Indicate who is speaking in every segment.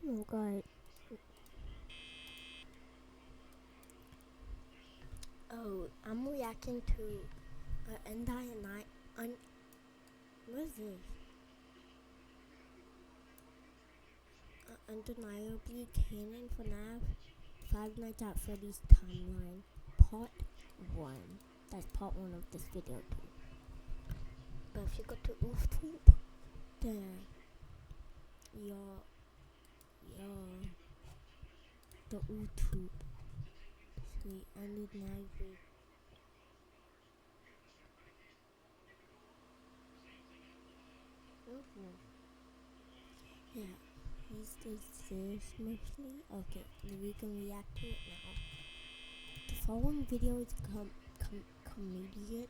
Speaker 1: Oh god. Oh, I'm reacting to what is this? Undeniably canon FNaF Five Nights at Freddy's timeline, part 1. That's part 1 of this video too. But if you go to offtroop, then the offtroop. Sweet, Undeniable. Yeah, he's this mostly. Okay, we can react to it now. The following video is comedic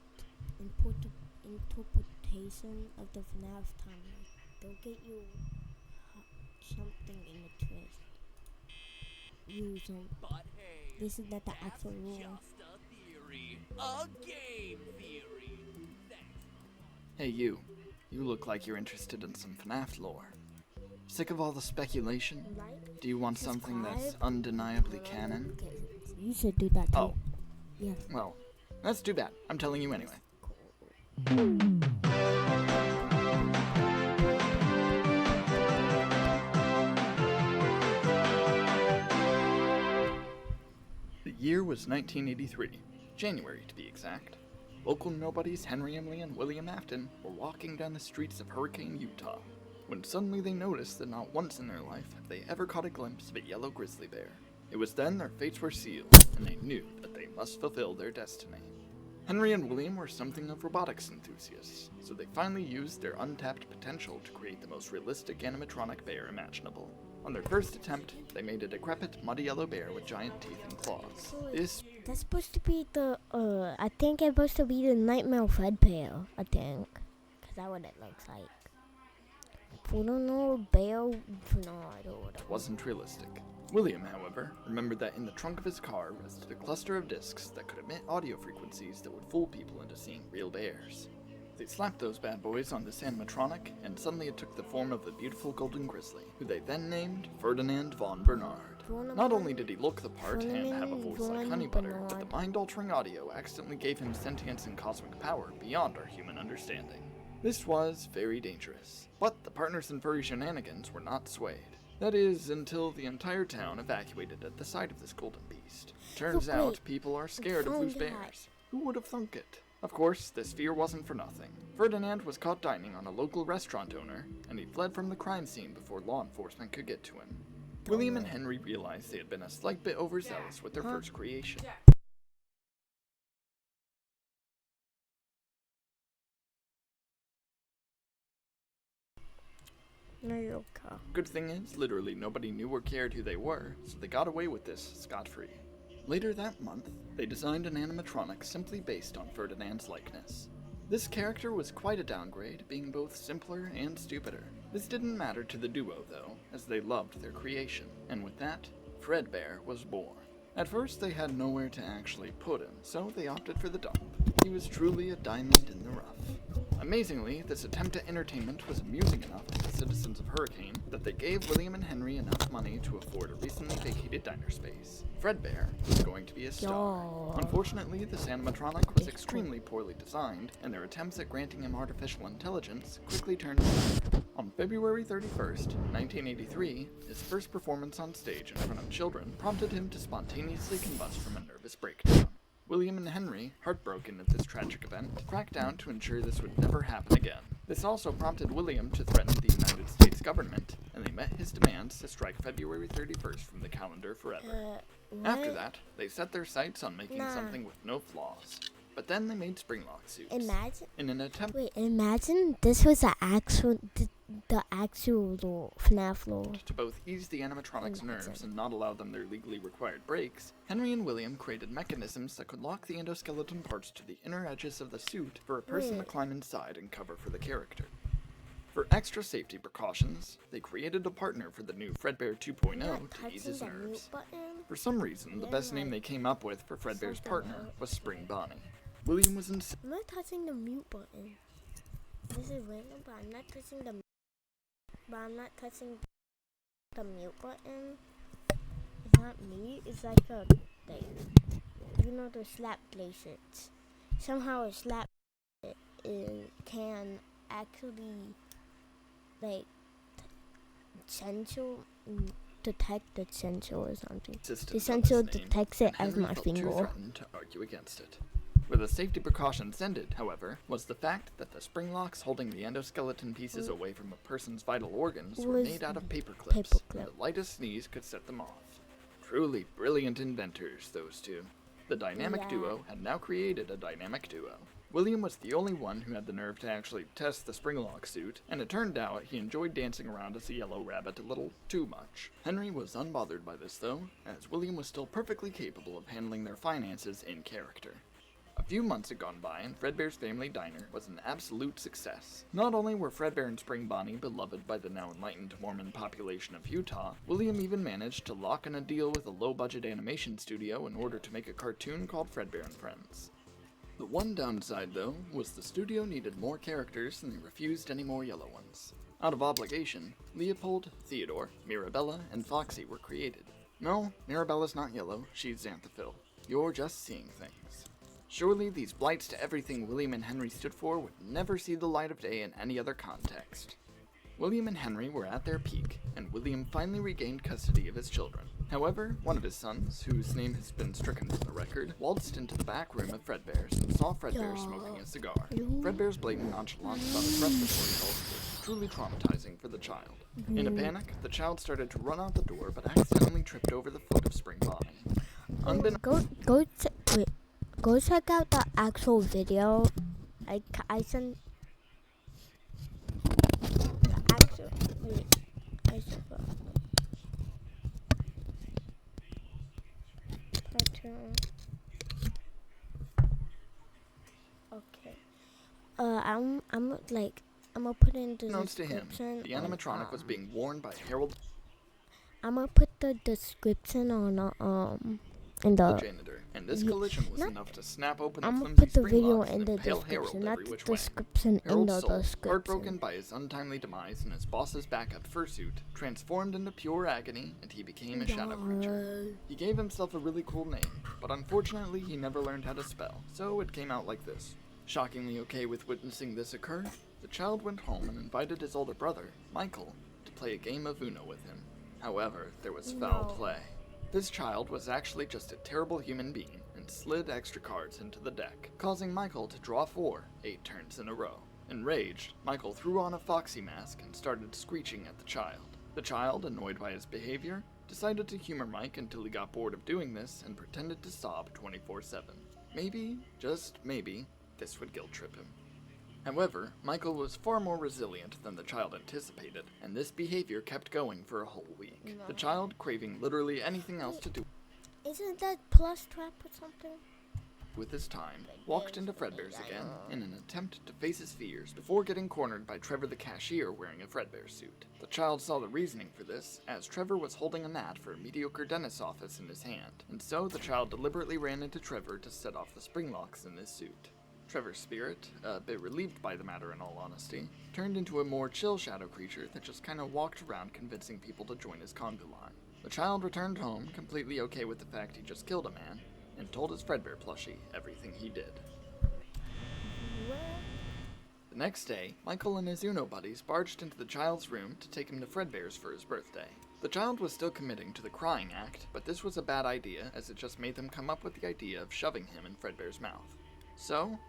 Speaker 1: interpretation of the FNaF timeline. They'll get you something in the twist. Use them.
Speaker 2: But hey,
Speaker 1: This is not the actual rule.
Speaker 2: just a theory. A game theory. Thanks.
Speaker 3: Hey you look like you're interested in some FNaF lore. Sick of all the speculation?
Speaker 1: Like,
Speaker 3: Do you want something that's
Speaker 1: subscribe.
Speaker 3: undeniably canon?
Speaker 1: Okay, you should do that too.
Speaker 3: Oh,
Speaker 1: Yeah.
Speaker 3: well, that's too bad. I'm telling you anyway. The year was 1983, January to be exact. Local nobodies Henry Emily and William Afton were walking down the streets of Hurricane, Utah, when suddenly they noticed that not once in their life have they ever caught a glimpse of a yellow grizzly bear. It was then their fates were sealed, and they knew that they must fulfill their destiny. Henry and William were something of robotics enthusiasts, so they finally used their untapped potential to create the most realistic animatronic bear imaginable. On their first attempt, they made a decrepit, muddy yellow bear with giant teeth and claws.
Speaker 1: That's supposed to be the, I think it's supposed to be the Nightmare Fredbear, I think. Because that's what it looks like. I don't know, bear, no, I don't know.
Speaker 3: Wasn't realistic. William, however, remembered that in the trunk of his car rested a cluster of discs that could emit audio frequencies that would fool people into seeing real bears. They slapped those bad boys on this animatronic, and suddenly it took the form of the beautiful golden grizzly, who they then named Ferdinand von Bernard. Not only did he look the part and have a voice like honey butter, but the mind-altering audio accidentally gave him sentience and cosmic power beyond our human understanding. This was very dangerous, but the partners in furry shenanigans were not swayed. That is, until the entire town evacuated at the sight of this golden beast. Turns out, people are scared of loose bears. Who would have thunk it? Of course, this fear wasn't for nothing. Ferdinand was caught dining on a local restaurant owner, and he fled from the crime scene before law enforcement could get to him. William and Henry realized they had been a slight bit overzealous with their first creation. Good thing is, literally nobody knew or cared who they were, so they got away with this scot-free. Later that month, they designed an animatronic simply based on Ferdinand's likeness. This character was quite a downgrade, being both simpler and stupider. This didn't matter to the duo, though, as they loved their creation, and with that, Fredbear was born. At first, they had nowhere to actually put him, so they opted for the dump. He was truly a diamond in the rough. Amazingly, this attempt at entertainment was amusing enough to the citizens of Hurricane that they gave William and Henry enough money to afford a recently vacated diner space. Fredbear was going to be a star. Unfortunately, this animatronic was extremely poorly designed, and their attempts at granting him artificial intelligence quickly turned black. On February 31st, 1983, his first performance on stage in front of children prompted him to spontaneously combust from a nervous breakdown. William and Henry, heartbroken at this tragic event, cracked down to ensure this would never happen again. This also prompted William to threaten the United States government, and they met his demands to strike February 31st from the calendar forever. After that, they set their sights on making something with no flaws. But then they made springlock suits.
Speaker 1: Imagine this was the actual FNaF lore.
Speaker 3: To both ease the animatronic's nerves and not allow them their legally required breaks, Henry and William created mechanisms that could lock the endoskeleton parts to the inner edges of the suit for a person to climb inside and cover for the character. For extra safety precautions, they created a partner for the new Fredbear 2.0 to ease his nerves. For some reason, the best name they came up with for Fredbear's partner was Spring Bonnie. William was
Speaker 1: I'm not touching the mute button. This is random, but I'm not touching the the mute button. It's not me. It's like a thing. You know the slap bracelets. Somehow a slap can actually like sensor detect the sensor or something. The sensor detects it as my finger.
Speaker 3: Threatened to argue against it. Where the safety precautions ended, however, was the fact that the spring locks holding the endoskeleton pieces away from a person's vital organs were made out of paper clips. The lightest sneeze could set them off. Truly brilliant inventors, those two. The dynamic duo had now created a dynamic duo. William was the only one who had the nerve to actually test the springlock suit, and it turned out he enjoyed dancing around as a yellow rabbit a little too much. Henry was unbothered by this though, as William was still perfectly capable of handling their finances in character. A few months had gone by, and Fredbear's Family Diner was an absolute success. Not only were Fredbear and Spring Bonnie beloved by the now enlightened Mormon population of Utah, William even managed to lock in a deal with a low-budget animation studio in order to make a cartoon called Fredbear and Friends. The one downside, though, was the studio needed more characters and they refused any more yellow ones. Out of obligation, Leopold, Theodore, Mirabella, and Foxy were created. No, Mirabella's not yellow, she's Xanthophyll. You're just seeing things. Surely these blights to everything William and Henry stood for would never see the light of day in any other context. William and Henry were at their peak, and William finally regained custody of his children. However, one of his sons, whose name has been stricken from the record, waltzed into the back room of Fredbear's and saw Fredbear smoking a cigar. Fredbear's blatant nonchalance about his respiratory health was truly traumatizing for the child. In a panic, the child started to run out the door, but accidentally tripped over the foot of Spring Bonnie.
Speaker 1: Go check out the actual video. I sent the actual. Wait, I sent the pattern. Okay. I'm gonna put in the
Speaker 3: Notes to him.
Speaker 1: description.
Speaker 3: The animatronic was being worn by Harold,
Speaker 1: I'm gonna put the description on in
Speaker 3: the
Speaker 1: the.
Speaker 3: janitor, and this collision was enough to snap open the
Speaker 1: I'm gonna
Speaker 3: flimsy
Speaker 1: put the
Speaker 3: spring
Speaker 1: video
Speaker 3: locks
Speaker 1: in
Speaker 3: and
Speaker 1: the
Speaker 3: impale Harold
Speaker 1: description, not
Speaker 3: every
Speaker 1: the
Speaker 3: which way.
Speaker 1: description in
Speaker 3: Harold's
Speaker 1: the
Speaker 3: soul,
Speaker 1: description.
Speaker 3: heartbroken by his untimely demise and his boss's backup fursuit, transformed into pure agony, and he became a shadow creature. He gave himself a really cool name, but unfortunately he never learned how to spell, so it came out like this. Shockingly okay with witnessing this occur, the child went home and invited his older brother, Michael, to play a game of Uno with him. However, there was foul play. This child was actually just a terrible human being and slid extra cards into the deck, causing Michael to draw 8 turns in a row. Enraged, Michael threw on a Foxy mask and started screeching at the child. The child, annoyed by his behavior, decided to humor Mike until he got bored of doing this and pretended to sob 24/7. Maybe, just maybe, this would guilt trip him. However, Michael was far more resilient than the child anticipated, and this behavior kept going for a whole week. The child, craving literally anything else to do
Speaker 1: Isn't that plus trap or something?
Speaker 3: with his time, walked into Fredbear's again in an attempt to face his fears before getting cornered by Trevor the cashier wearing a Fredbear suit. The child saw the reasoning for this, as Trevor was holding a mat for a mediocre dentist's office in his hand, and so the child deliberately ran into Trevor to set off the spring locks in this suit. Trevor's spirit, a bit relieved by the matter in all honesty, turned into a more chill shadow creature that just kinda walked around convincing people to join his conga line. The child returned home, completely okay with the fact he just killed a man, and told his Fredbear plushie everything he did. The next day, Michael and his Uno buddies barged into the child's room to take him to Fredbear's for his birthday. The child was still committing to the crying act, but this was a bad idea as it just made them come up with the idea of shoving him in Fredbear's mouth. So,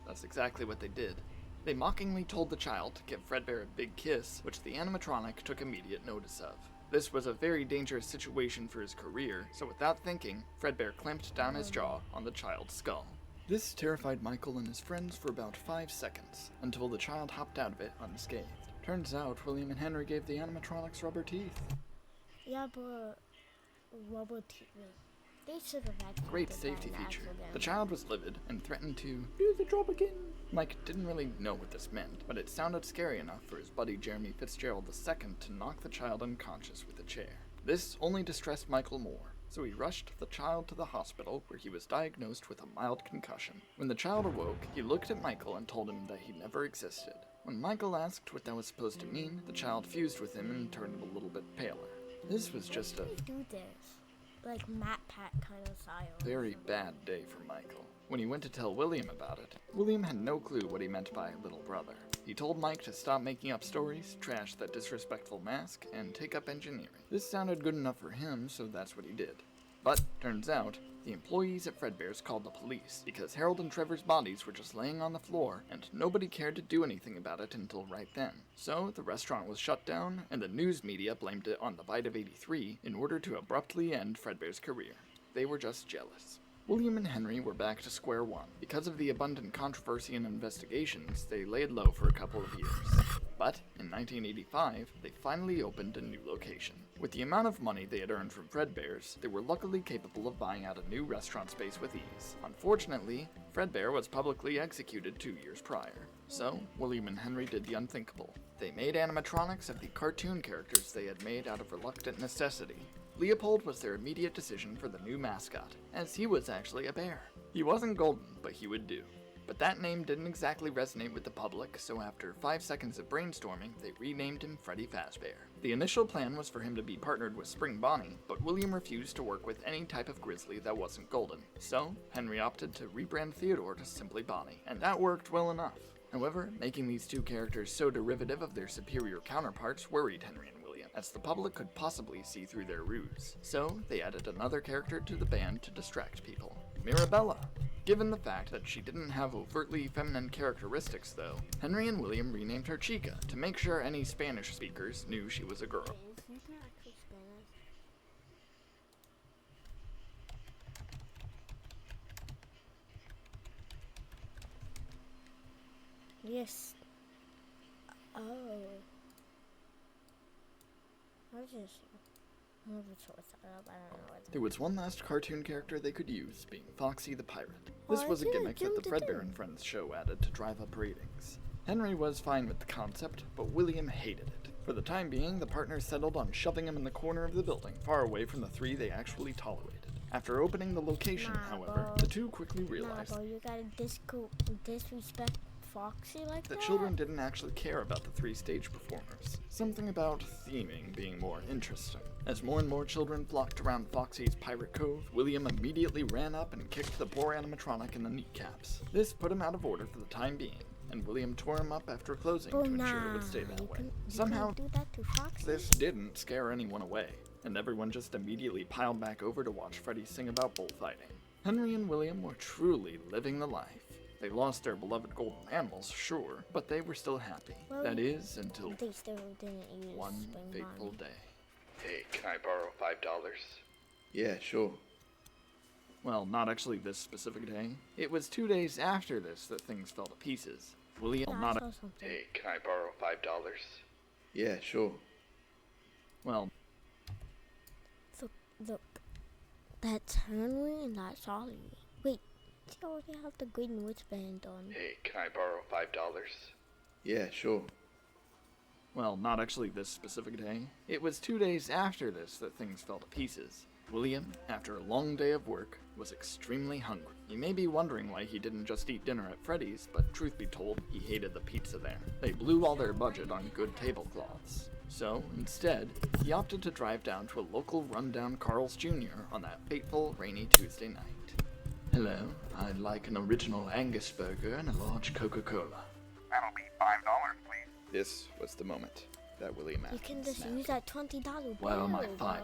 Speaker 3: that's exactly what they did. They mockingly told the child to give Fredbear a big kiss, which the animatronic took immediate notice of. This was a very dangerous situation for his career, so without thinking, Fredbear clamped down his jaw on the child's skull. This terrified Michael and his friends for about 5 seconds, until the child hopped out of it unscathed. Turns out, William and Henry gave the animatronics rubber teeth.
Speaker 1: Yeah, but rubber teeth. They should have actually
Speaker 3: Great
Speaker 1: did
Speaker 3: safety
Speaker 1: that in
Speaker 3: feature.
Speaker 1: accident.
Speaker 3: The child was livid and threatened to do the job again. Mike didn't really know what this meant, but it sounded scary enough for his buddy Jeremy Fitzgerald II to knock the child unconscious with a chair. This only distressed Michael more, so he rushed the child to the hospital where he was diagnosed with a mild concussion. When the child awoke, he looked at Michael and told him that he never existed. When Michael asked what that was supposed to mean, the child fused with him and turned a little bit paler. This was just a
Speaker 1: Why do you do this? Like Matt Pat kind of style.
Speaker 3: very bad day for Michael. When he went to tell William about it, William had no clue what he meant by little brother. He told Mike to stop making up stories, trash that disrespectful mask, and take up engineering. This sounded good enough for him, so that's what he did. But, turns out, the employees at Fredbear's called the police because Harold and Trevor's bodies were just laying on the floor and nobody cared to do anything about it until right then. So, the restaurant was shut down and the news media blamed it on the bite of 83 in order to abruptly end Fredbear's career. They were just jealous. William and Henry were back to square one. Because of the abundant controversy and investigations, they laid low for a couple of years. But, in 1985, they finally opened a new location. With the amount of money they had earned from Fredbear's, they were luckily capable of buying out a new restaurant space with ease. Unfortunately, Fredbear was publicly executed 2 years prior. So, William and Henry did the unthinkable. They made animatronics of the cartoon characters they had made out of reluctant necessity. Leopold was their immediate decision for the new mascot, as he was actually a bear. He wasn't golden, but he would do. But that name didn't exactly resonate with the public, so after 5 seconds of brainstorming, they renamed him Freddy Fazbear. The initial plan was for him to be partnered with Spring Bonnie, but William refused to work with any type of grizzly that wasn't golden. So, Henry opted to rebrand Theodore to simply Bonnie, and that worked well enough. However, making these two characters so derivative of their superior counterparts worried Henry and William, as the public could possibly see through their ruse. So, they added another character to the band to distract people. Mirabella. Given the fact that she didn't have overtly feminine characteristics, though, Henry and William renamed her Chica to make sure any Spanish speakers knew she was a girl.
Speaker 1: Isn't that actually Spanish? Yes. Oh. I was just moving towards that up. I don't know what.
Speaker 3: There was one last cartoon character they could use, being Foxy the Pirate. This was a gimmick that the Fredbear and Friends show added to drive up ratings. Henry was fine with the concept, but William hated it. For the time being, the partners settled on shoving him in the corner of the building, far away from the three they actually tolerated. After opening the location, however, the two quickly realized
Speaker 1: you gotta disrespect Foxy like
Speaker 3: that
Speaker 1: that?
Speaker 3: children didn't actually care about the three stage performers. Something about theming being more interesting. As more and more children flocked around Foxy's Pirate Cove, William immediately ran up and kicked the poor animatronic in the kneecaps. This put him out of order for the time being, and William tore him up after closing to ensure it would stay that way. Somehow,
Speaker 1: do that to Foxy?
Speaker 3: this didn't scare anyone away, and everyone just immediately piled back over to watch Freddy sing about bullfighting. Henry and William were truly living the life. They lost their beloved golden animals, sure, but they were still happy.
Speaker 1: Well,
Speaker 3: that is, until
Speaker 1: they still didn't use
Speaker 3: one
Speaker 1: Spring
Speaker 3: fateful
Speaker 1: Bonnie.
Speaker 3: day. Hey, can I borrow $5? Yeah, sure. Well, not actually this specific day. It was 2 days after this that things fell to pieces. William
Speaker 1: Yeah, I
Speaker 3: not
Speaker 1: saw something.
Speaker 3: Hey, can I borrow $5? Yeah, sure. Well,
Speaker 1: Look, that's Henry and that's Ollie. Wait, they already have the green wristband on.
Speaker 3: hey, can I borrow $5? Yeah, sure. Well, not actually this specific day. It was 2 days after this that things fell to pieces. William, after a long day of work, was extremely hungry. You may be wondering why he didn't just eat dinner at Freddy's, but truth be told, he hated the pizza there. They blew all their budget on good tablecloths. So, instead, he opted to drive down to a local rundown Carl's Jr. on that fateful, rainy Tuesday night. Hello, I'd like an original Angus burger and a large Coca-Cola.
Speaker 4: That'll be $5, please.
Speaker 3: This was the moment that William
Speaker 1: You
Speaker 3: acted
Speaker 1: can just
Speaker 3: snap.
Speaker 1: use that $20 bill,
Speaker 3: Well, my
Speaker 1: bro.
Speaker 3: $5.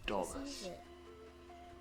Speaker 1: Just use it.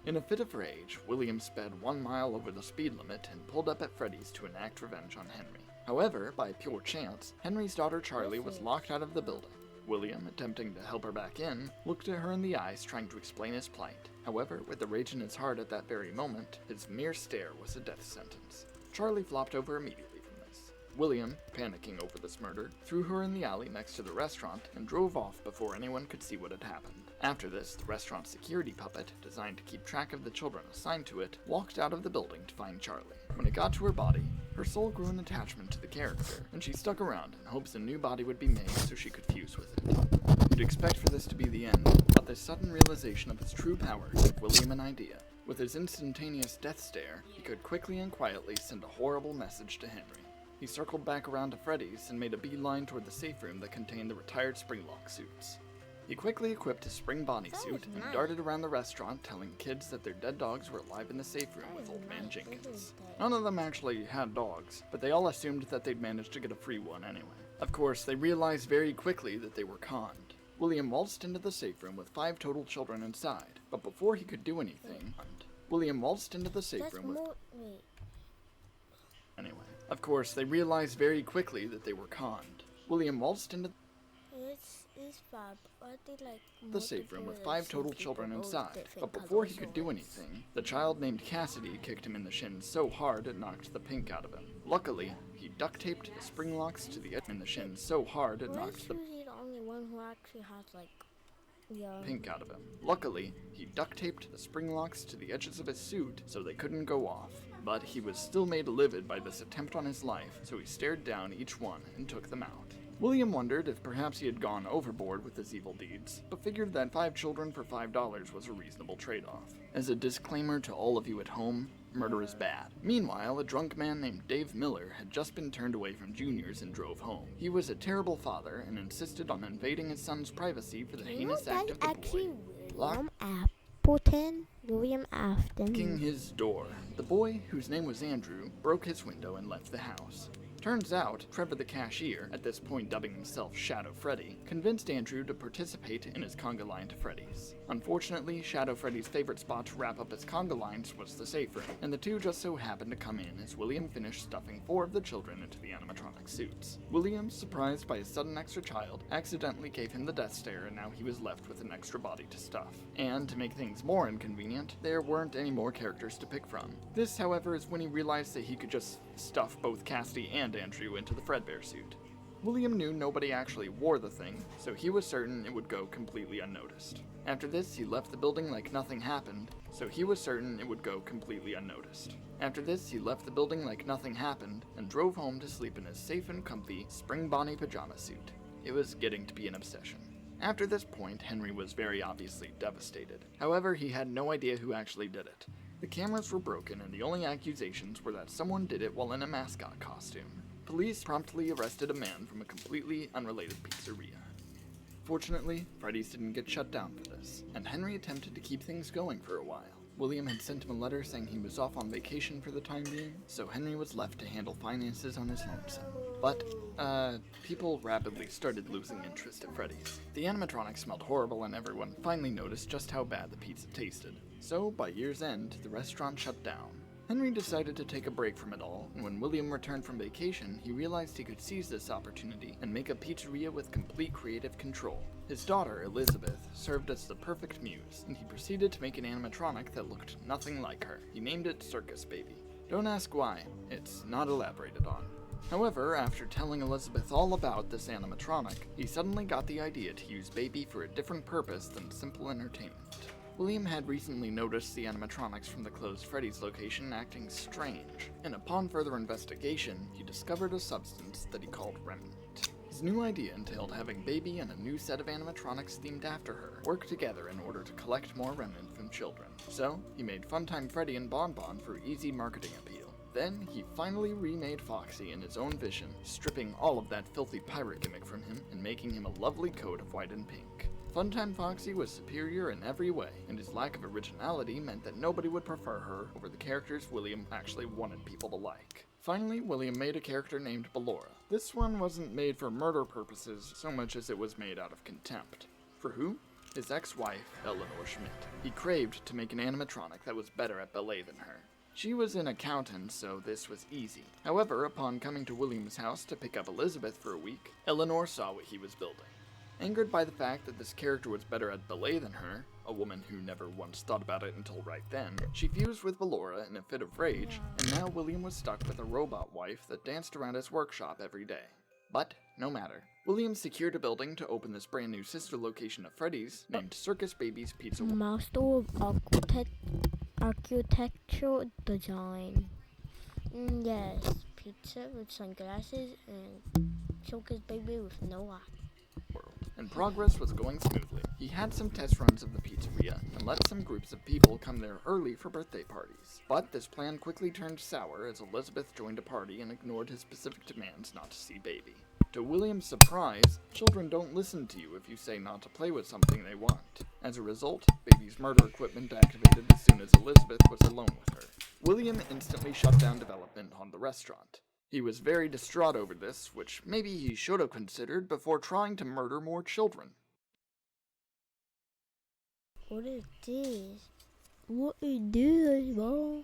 Speaker 3: In a fit of rage, William sped 1 mile over the speed limit and pulled up at Freddy's to enact revenge on Henry. However, by pure chance, Henry's daughter Charlie was locked out of the building. William, attempting to help her back in, looked at her in the eyes trying to explain his plight. However, with the rage in his heart at that very moment, his mere stare was a death sentence. Charlie flopped over immediately from this. William, panicking over this murder, threw her in the alley next to the restaurant and drove off before anyone could see what had happened. After this, the restaurant's security puppet, designed to keep track of the children assigned to it, walked out of the building to find Charlie. When it got to her body, her soul grew an attachment to the character, and she stuck around in hopes a new body would be made so she could fuse with it. You'd expect for this to be the end, but the sudden realization of his true power gave William an idea. With his instantaneous death stare, he could quickly and quietly send a horrible message to Henry. He circled back around to Freddy's and made a beeline toward the safe room that contained the retired Springlock suits. He quickly equipped his spring bodysuit and darted around the restaurant telling kids that their dead dogs were alive in the safe room with Old Man Jenkins. None of them actually had dogs, but they all assumed that they'd managed to get a free one anyway. Of course, they realized very quickly that they were conned. William waltzed into the safe room with 5 total children inside, but before he could do anything, William waltzed into the safe room with... Anyway, of course, they realized very quickly that they were conned. William waltzed into the safe room with 5 total children inside, but before he could do anything, the child named Cassidy kicked him in the shins so hard it knocked the pink out of him. Luckily, he duct taped the spring locks to the edge in the shins so hard it knocked the
Speaker 1: only one who actually has
Speaker 3: pink out of him. Luckily, he duct taped the spring locks to the edges of his suit so they couldn't go off. But he was still made livid by this attempt on his life, so he stared down each one and took them out. William wondered if perhaps he had gone overboard with his evil deeds, but figured that 5 children for $5 was a reasonable trade-off. As a disclaimer to all of you at home, murder is bad. Meanwhile, a drunk man named Dave Miller had just been turned away from juniors and drove home. He was a terrible father and insisted on invading his son's privacy for the heinous act of the boy.
Speaker 1: William Afton.
Speaker 3: Locking his door. The boy, whose name was Andrew, broke his window and left the house. Turns out, Trevor the cashier, at this point dubbing himself Shadow Freddy, convinced Andrew to participate in his conga line to Freddy's. Unfortunately, Shadow Freddy's favorite spot to wrap up his conga lines was the safe room, and the two just so happened to come in as William finished stuffing 4 of the children into the animatronic suits. William, surprised by his sudden extra child, accidentally gave him the death stare, and now he was left with an extra body to stuff. And to make things more inconvenient, there weren't any more characters to pick from. This, however, is when he realized that he could just stuff both Cassidy and Andrew into the Fredbear suit. William knew nobody actually wore the thing, so he was certain it would go completely unnoticed. After this, he left the building like nothing happened, and drove home to sleep in his safe and comfy spring bonnie pajama suit. It was getting to be an obsession. After this point, Henry was very obviously devastated. However, he had no idea who actually did it. The cameras were broken, and the only accusations were that someone did it while in a mascot costume. Police promptly arrested a man from a completely unrelated pizzeria. Fortunately, Freddy's didn't get shut down for this, and Henry attempted to keep things going for a while. William had sent him a letter saying he was off on vacation for the time being, so Henry was left to handle finances on his lonesome. But, people rapidly started losing interest at Freddy's. The animatronics smelled horrible, and everyone finally noticed just how bad the pizza tasted. So, by year's end, the restaurant shut down. Henry decided to take a break from it all, and when William returned from vacation, he realized he could seize this opportunity and make a pizzeria with complete creative control. His daughter, Elizabeth, served as the perfect muse, and he proceeded to make an animatronic that looked nothing like her. He named it Circus Baby. Don't ask why, it's not elaborated on. However, after telling Elizabeth all about this animatronic, he suddenly got the idea to use Baby for a different purpose than simple entertainment. William had recently noticed the animatronics from the closed Freddy's location acting strange, and upon further investigation, he discovered a substance that he called Remnant. His new idea entailed having Baby and a new set of animatronics themed after her work together in order to collect more Remnant from children. So, he made Funtime Freddy and Bon Bon for easy marketing appeal. Then, he finally remade Foxy in his own vision, stripping all of that filthy pirate gimmick from him and making him a lovely coat of white and pink. Funtime Foxy was superior in every way, and his lack of originality meant that nobody would prefer her over the characters William actually wanted people to like. Finally, William made a character named Ballora. This one wasn't made for murder purposes so much as it was made out of contempt. For who? His ex-wife, Eleanor Schmidt. He craved to make an animatronic that was better at ballet than her. She was an accountant, so this was easy. However, upon coming to William's house to pick up Elizabeth for a week, Eleanor saw what he was building. Angered by the fact that this character was better at ballet than her, a woman who never once thought about it until right then, she fused with Ballora in a fit of rage, and now William was stuck with a robot wife that danced around his workshop every day. But, no matter. William secured a building to open this brand new sister location of Freddy's, named Circus Baby's Pizza.
Speaker 1: Master of Architectural Design. Yes, pizza with sunglasses and Circus Baby with no eye.
Speaker 3: World. and progress was going smoothly. He had some test runs of the pizzeria, and let some groups of people come there early for birthday parties. But this plan quickly turned sour as Elizabeth joined a party and ignored his specific demands not to see Baby. To William's surprise, children don't listen to you if you say not to play with something they want. As a result, Baby's murder equipment activated as soon as Elizabeth was alone with her. William instantly shut down development on the restaurant. He was very distraught over this, which maybe he should have considered before trying to murder more children.
Speaker 1: What is this? What is this, Mom?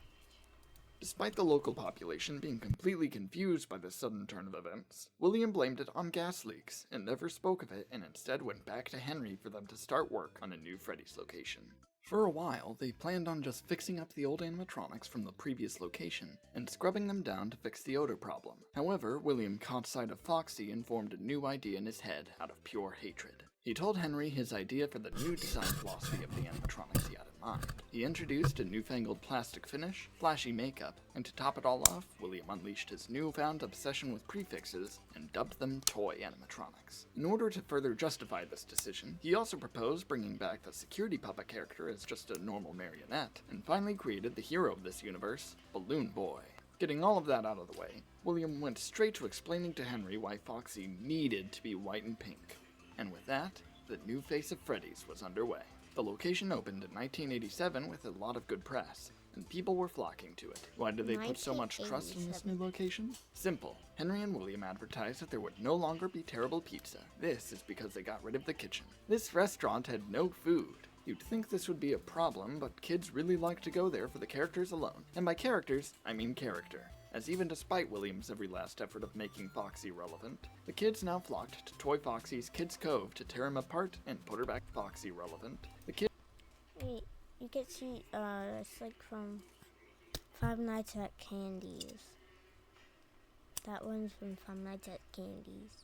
Speaker 3: Despite the local population being completely confused by this sudden turn of events, William blamed it on gas leaks and never spoke of it, and instead went back to Henry for them to start work on a new Freddy's location. For a while, they planned on just fixing up the old animatronics from the previous location and scrubbing them down to fix the odor problem. However, William caught sight of Foxy and formed a new idea in his head out of pure hatred. He told Henry his idea for the new design philosophy of the animatronics he had in mind. He introduced a newfangled plastic finish, flashy makeup, and to top it all off, William unleashed his newfound obsession with prefixes and dubbed them toy animatronics. In order to further justify this decision, he also proposed bringing back the security puppet character as just a normal marionette, and finally created the hero of this universe, Balloon Boy. Getting all of that out of the way, William went straight to explaining to Henry why Foxy needed to be white and pink. And with that, the new face of Freddy's was underway. The location opened in 1987 with a lot of good press, and people were flocking to it. Why did they put so much trust in this new location? Simple. Henry and William advertised that there would no longer be terrible pizza. This is because they got rid of the kitchen. This restaurant had no food. You'd think this would be a problem, but kids really like to go there for the characters alone. And by characters, I mean character. As even despite William's every last effort of making Foxy relevant, the kids now flocked to Toy Foxy's Kids Cove to tear him apart and put her back Foxy relevant.
Speaker 1: Wait, you can see, it's like from Five Nights at Candy's. That one's from Five Nights at Candy's.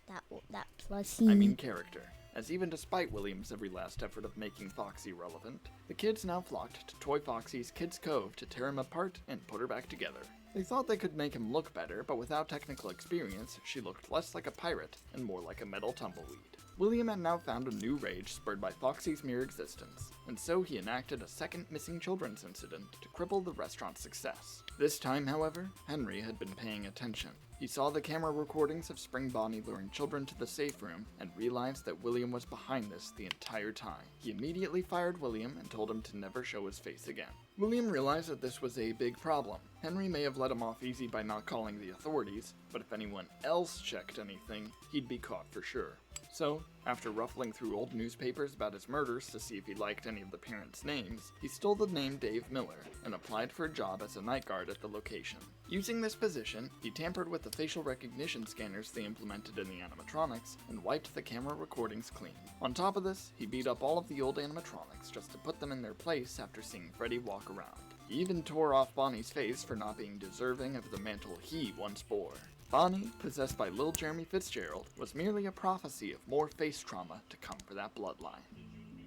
Speaker 1: That plushie.
Speaker 3: I mean character. As even despite William's every last effort of making Foxy relevant, the kids now flocked to Toy Foxy's Kids Cove to tear him apart and put her back together. They thought they could make him look better, but without technical experience, she looked less like a pirate and more like a metal tumbleweed. William had now found a new rage spurred by Foxy's mere existence, and so he enacted a second missing children's incident to cripple the restaurant's success. This time, however, Henry had been paying attention. He saw the camera recordings of Spring Bonnie luring children to the safe room and realized that William was behind this the entire time. He immediately fired William and told him to never show his face again. William realized that this was a big problem. Henry may have let him off easy by not calling the authorities, but if anyone else checked anything, he'd be caught for sure. So, after ruffling through old newspapers about his murders to see if he liked any of the parents' names, he stole the name Dave Miller and applied for a job as a night guard at the location. Using this position, he tampered with the facial recognition scanners they implemented in the animatronics and wiped the camera recordings clean. On top of this, he beat up all of the old animatronics just to put them in their place after seeing Freddy walk around. He even tore off Bonnie's face for not being deserving of the mantle he once bore. Bonnie, possessed by little Jeremy Fitzgerald, was merely a prophecy of more face trauma to come for that bloodline.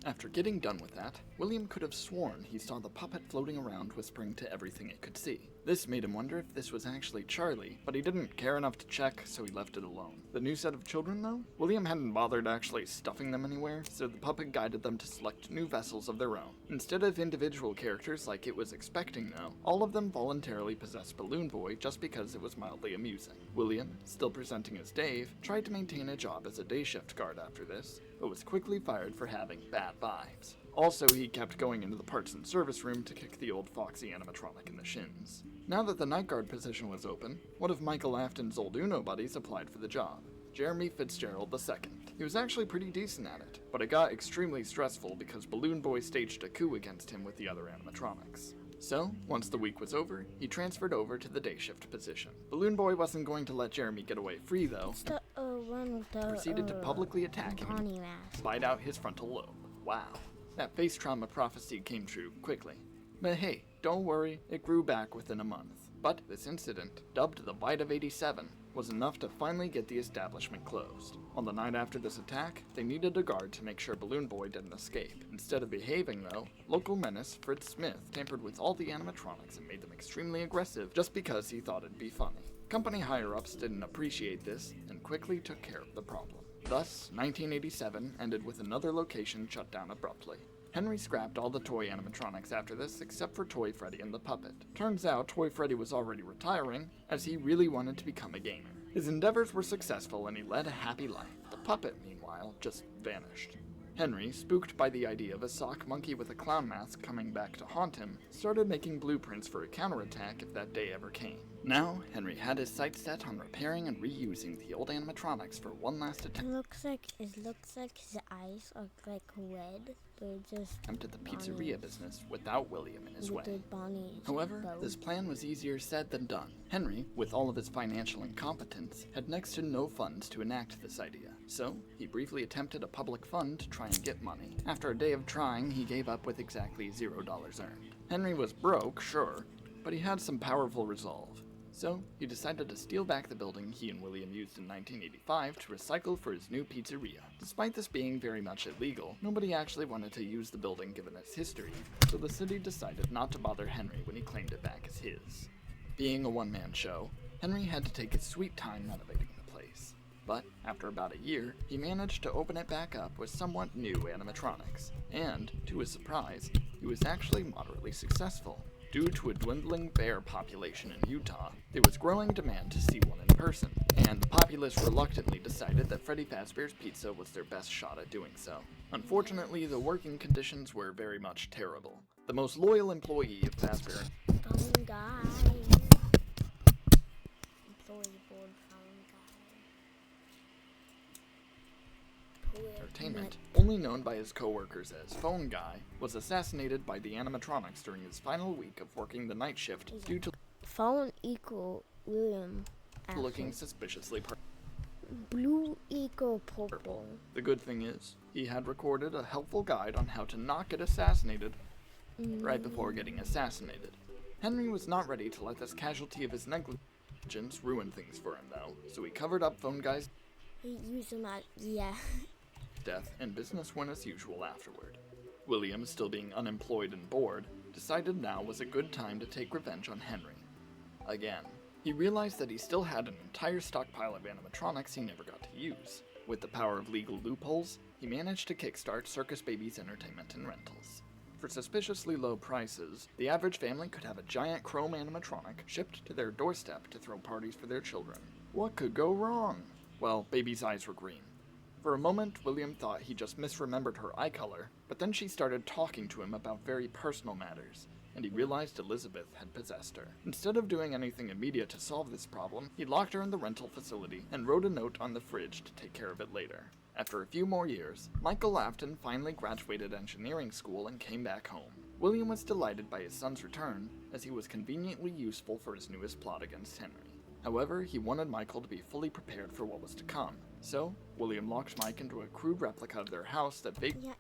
Speaker 3: After getting done with that, William could have sworn he saw the puppet floating around whispering to everything it could see. This made him wonder if this was actually Charlie, but he didn't care enough to check, so he left it alone. The new set of children, though? William hadn't bothered actually stuffing them anywhere, so the puppet guided them to select new vessels of their own. Instead of individual characters like it was expecting, though, all of them voluntarily possessed Balloon Boy just because it was mildly amusing. William, still presenting as Dave, tried to maintain a job as a day shift guard after this, but was quickly fired for having bad vibes. Also, he kept going into the parts and service room to kick the old Foxy animatronic in the shins. Now that the night guard position was open, one of Michael Afton's old Uno buddies applied for the job, Jeremy Fitzgerald II. He was actually pretty decent at it, but it got extremely stressful because Balloon Boy staged a coup against him with the other animatronics. So, once the week was over, he transferred over to the day shift position. Balloon Boy wasn't going to let Jeremy get away free, though.
Speaker 1: It's the one with the
Speaker 3: Proceeded to publicly attack him
Speaker 1: Bonnie
Speaker 3: and
Speaker 1: mask.
Speaker 3: bite out his frontal lobe. Wow. That face trauma prophecy came true quickly. But hey, don't worry, it grew back within a month. But this incident, dubbed the Bite of 87, was enough to finally get the establishment closed. On the night after this attack, they needed a guard to make sure Balloon Boy didn't escape. Instead of behaving, though, local menace Fritz Smith tampered with all the animatronics and made them extremely aggressive just because he thought it'd be funny. Company higher-ups didn't appreciate this and quickly took care of the problem. Thus, 1987 ended with another location shut down abruptly. Henry scrapped all the toy animatronics after this except for Toy Freddy and the puppet. Turns out Toy Freddy was already retiring, as he really wanted to become a gamer. His endeavors were successful and he led a happy life. The puppet, meanwhile, just vanished. Henry, spooked by the idea of a sock monkey with a clown mask coming back to haunt him, started making blueprints for a counterattack if that day ever came. Now, Henry had his sights set on repairing and reusing the old animatronics for one last attempt.
Speaker 1: It looks like his eyes are like red, but it's just
Speaker 3: At the pizzeria business without William in his way.
Speaker 1: Bonnie.
Speaker 3: However, this plan was easier said than done. Henry, with all of his financial incompetence, had next to no funds to enact this idea. So, he briefly attempted a public fund to try and get money. After a day of trying, he gave up with exactly $0 earned. Henry was broke, sure, but he had some powerful resolve. So, he decided to steal back the building he and William used in 1985 to recycle for his new pizzeria. Despite this being very much illegal, nobody actually wanted to use the building given its history, so the city decided not to bother Henry when he claimed it back as his. Being a one-man show, Henry had to take his sweet time renovating the place. But, after about a year, he managed to open it back up with somewhat new animatronics, and, to his surprise, he was actually moderately successful. Due to a dwindling bear population in Utah, there was growing demand to see one in person, and the populace reluctantly decided that Freddy Fazbear's Pizza was their best shot at doing so. Unfortunately, the working conditions were very much terrible. The most loyal employee of Fazbear,
Speaker 1: Phone guy. Employee board phone guy.
Speaker 3: Entertainment, only known by his co-workers as Phone Guy, was assassinated by the animatronics during his final week of working the night shift due to
Speaker 1: Phone equal William.
Speaker 3: looking suspiciously
Speaker 1: Blue equal purple.
Speaker 3: The good thing is, he had recorded a helpful guide on how to not get assassinated right before getting assassinated. Henry was not ready to let this casualty of his negligence ruin things for him though, so he covered up Phone Guy's
Speaker 1: He used them at, yeah.
Speaker 3: death and business went as usual afterward. William, still being unemployed and bored, decided now was a good time to take revenge on Henry. Again. He realized that he still had an entire stockpile of animatronics he never got to use. With the power of legal loopholes, he managed to kickstart Circus Baby's entertainment and rentals. For suspiciously low prices, the average family could have a giant Creme animatronic shipped to their doorstep to throw parties for their children. What could go wrong? Well, Baby's eyes were green. For a moment, William thought he just misremembered her eye color, but then she started talking to him about very personal matters, and he realized Elizabeth had possessed her. Instead of doing anything immediate to solve this problem, he locked her in the rental facility and wrote a note on the fridge to take care of it later. After a few more years, Michael Afton finally graduated engineering school and came back home. William was delighted by his son's return, as he was conveniently useful for his newest plot against Henry. However, he wanted Michael to be fully prepared for what was to come. So, William locked Mike into a crude replica of their house that vaguely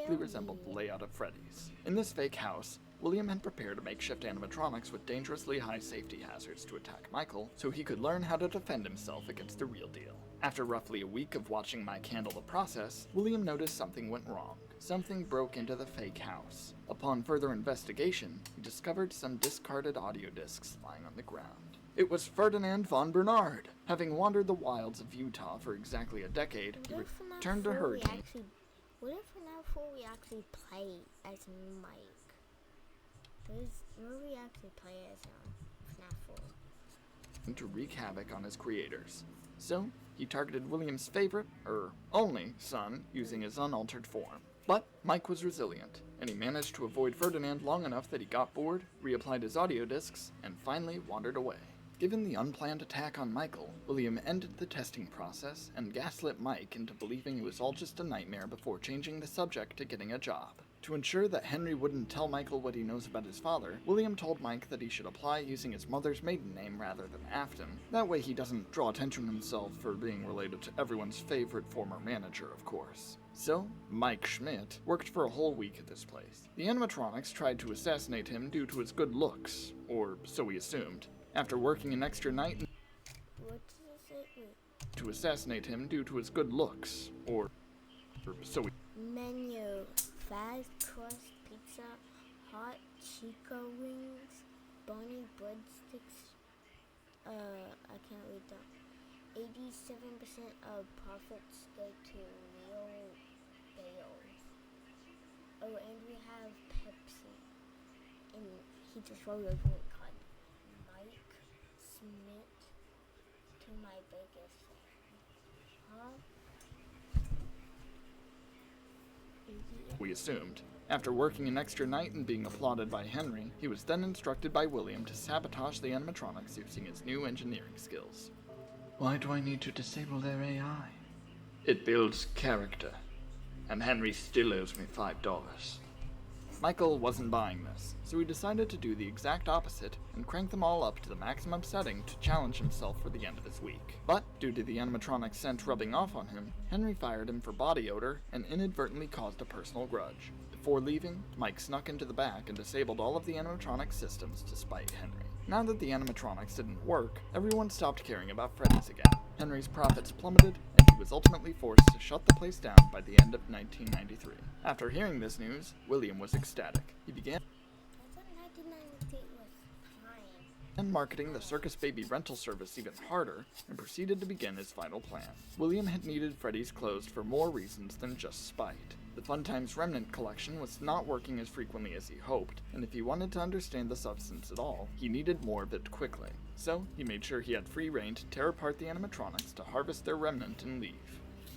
Speaker 3: resembled the layout of Freddy's. In this fake house, William had prepared makeshift animatronics with dangerously high safety hazards to attack Michael, so he could learn how to defend himself against the real deal. After roughly a week of watching Mike handle the process, William noticed something went wrong. Something broke into the fake house. Upon further investigation, he discovered some discarded audio discs lying on the ground. It was Ferdinand von Bernard. Having wandered the wilds of Utah for exactly a decade, he returned to Hurricane.
Speaker 1: What if FNaF 4 we actually play as Mike? Where we actually play as FNaF 4?
Speaker 3: To wreak havoc on his creators. So, he targeted William's favorite, only, son using his unaltered form. But Mike was resilient, and he managed to avoid Ferdinand long enough that he got bored, reapplied his audio discs, and finally wandered away. Given the unplanned attack on Michael, William ended the testing process and gaslit Mike into believing it was all just a nightmare before changing the subject to getting a job. To ensure that Henry wouldn't tell Michael what he knows about his father, William told Mike that he should apply using his mother's maiden name rather than Afton. That way he doesn't draw attention to himself for being related to everyone's favorite former manager, of course. So, Mike Schmidt worked for a whole week at this place. The animatronics tried to assassinate him due to his good looks, or so he assumed. After working an extra night to assassinate him due to his good looks, or so he
Speaker 1: Menu: fast crust pizza, hot chico wings, bunny breadsticks. I can't read that. 87% of profits go to Neil Bales. Oh, and we have Pepsi. And he just wrote a drink called Mike Smith to my biggest fan. Huh?
Speaker 3: We assumed. After working an extra night and being applauded by Henry, he was then instructed by William to sabotage the animatronics using his new engineering skills. Why do I need to disable their AI? It builds character, and Henry still owes me $5. Michael wasn't buying this, so he decided to do the exact opposite and crank them all up to the maximum setting to challenge himself for the end of his week. But, due to the animatronic scent rubbing off on him, Henry fired him for body odor and inadvertently caused a personal grudge. Before leaving, Mike snuck into the back and disabled all of the animatronic systems to spite Henry. Now that the animatronics didn't work, everyone stopped caring about Freddy's again. Henry's profits plummeted, and he was ultimately forced to shut the place down by the end of 1993. After hearing this news, William was ecstatic. He began
Speaker 1: I thought 1993 was fine.
Speaker 3: marketing the Circus Baby rental service even harder and proceeded to begin his final plan. William had needed Freddy's closed for more reasons than just spite. The Fun Times Remnant collection was not working as frequently as he hoped, and if he wanted to understand the substance at all, he needed more of it quickly. So, he made sure he had free reign to tear apart the animatronics to harvest their remnant and leave.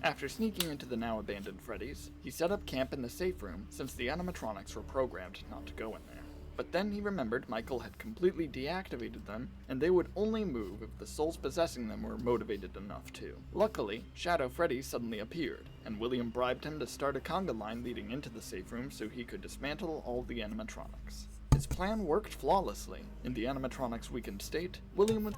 Speaker 3: After sneaking into the now abandoned Freddy's, he set up camp in the safe room since the animatronics were programmed not to go in there. But then he remembered Michael had completely deactivated them, and they would only move if the souls possessing them were motivated enough to. Luckily, Shadow Freddy suddenly appeared, and William bribed him to start a conga line leading into the safe room so he could dismantle all the animatronics. His plan worked flawlessly. In the animatronics' weakened state, William was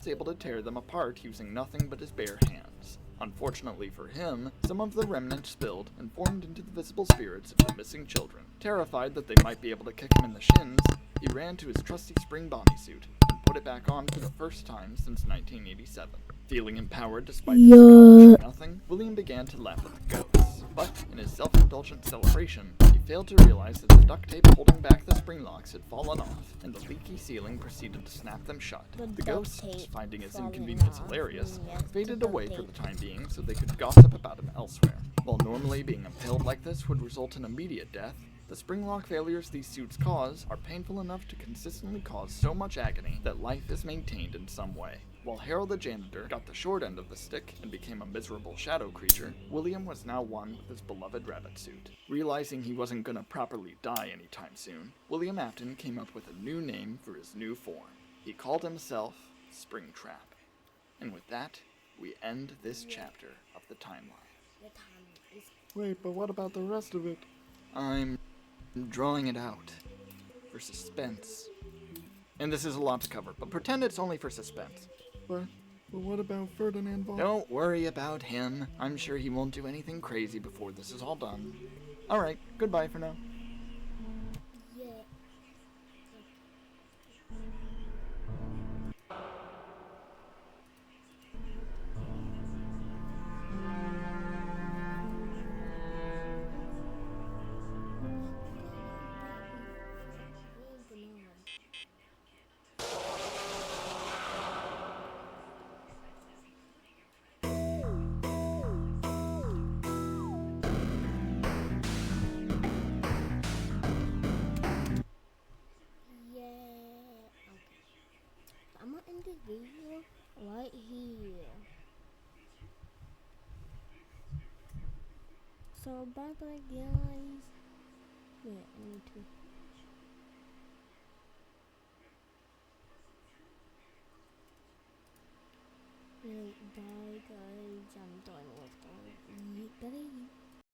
Speaker 3: able to tear them apart using nothing but his bare hands. Unfortunately for him, some of the remnant spilled and formed into the visible spirits of the missing children. Terrified that they might be able to kick him in the shins, he ran to his trusty spring bodysuit and put it back on for the first time since 1987. Feeling empowered despite accomplishing nothing, William began to laugh at the ghosts. But, in his self-indulgent celebration, he failed to realize that the duct tape holding back the spring locks had fallen off, and the leaky ceiling proceeded to snap them shut. The ghosts, finding his inconvenience hilarious, faded away for the time being so they could gossip about him elsewhere. While normally being impaled like this would result in immediate death, the spring lock failures these suits cause are painful enough to consistently cause so much agony that life is maintained in some way. While Harold the janitor got the short end of the stick and became a miserable shadow creature, William was now one with his beloved rabbit suit. Realizing he wasn't gonna properly die anytime soon, William Afton came up with a new name for his new form. He called himself Springtrap. And with that, we end this chapter of the timeline. Wait, but what about the rest of it? I'm drawing it out. For suspense. And this is a lot to cover, but pretend it's only for suspense. But what about Ferdinand Von? Don't worry about him. I'm sure he won't do anything crazy before this is all done. Alright, goodbye for now.
Speaker 1: Yeah. I'm gonna end this video right here. So bye bye guys. Wait, I need to. Bye guys, I'm done.